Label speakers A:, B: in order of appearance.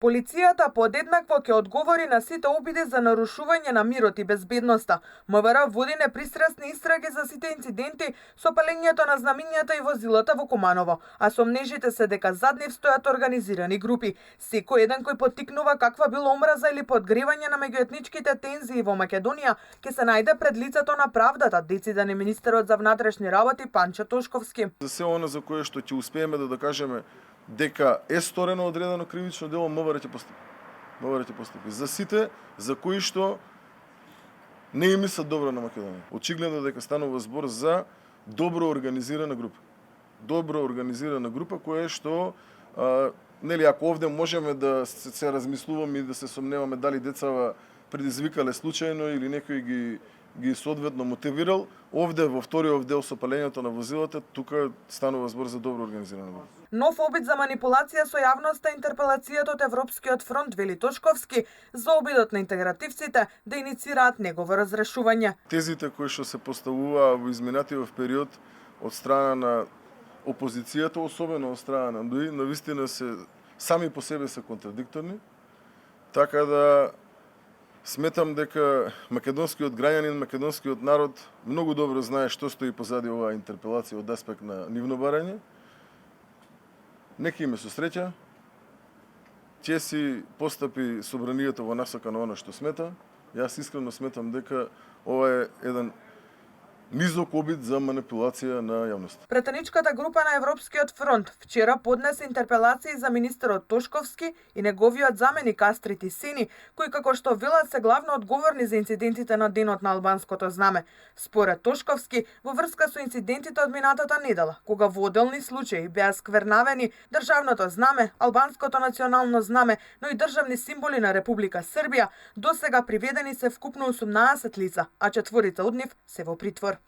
A: Полицијата подеднакво ќе одговори на сите обиди за нарушување на мирот и безбедноста. МВР води непристрасни истраги за сите инциденти со палењето на знамињата и возилата во Куманово, а сомнежите се дека зад нив стојат организирани групи. Секој еден кој поттикнува каква било омраза или подгревање на меѓуетничките тензии во Македонија ќе се најде пред лицето на правдата, дециден е министерот за внатрешни работи Панчо Тошковски.
B: За се она за кое што ќе успееме да докажеме дека е сторено одредено кривично дело, МВР ќе постапи. МВР ќе постапи. За сите за кои што не им мислат добро на Македонија. Очигледно дека станува збор за добро организирана група. Добро организирана група која што нели ако овде можеме да се размислуваме и да се сомневаме дали децава предизвикале случајно или некој ги соодветно мотивирал, овде во вториот дел со палењето на возилата, тука станува збор за добро организирана група.
A: Нов обид за манипулација со јавноста интерпелацијата од Европскиот фронт, вели Тошковски, за обидот на интегративците да иницираат негово разрешување.
B: Тезите кои што се поставуваа во изминатиот период од страна на опозицијата, особено од страна на НДИ, навистина се сами по себе се контрадикторни, така да сметам дека македонскиот граѓанин, македонскиот народ многу добро знае што стои позади оваа интерпелација од аспект на нивно барање. Нека име со среќа, ќе си постапи собранието во насока на оно што смета. Јас искрено сметам дека ова е еден низок обид за манипулација на јавноста.
A: Претеничката група на Европскиот фронт вчера поднесе интерпелации за министерот Тошковски и неговиот заменик Астрид Исени, кои како што велат се главно одговорни за инцидентите на денот на албанското знаме. Според Тошковски, во врска со инцидентите од минатата недела, кога во одделни случаи беа сквернавени државното знаме, албанското национално знаме, но и државни символи на Република Србија, досега приведени се вкупно 18 лица, а 4 од нив се во притвор.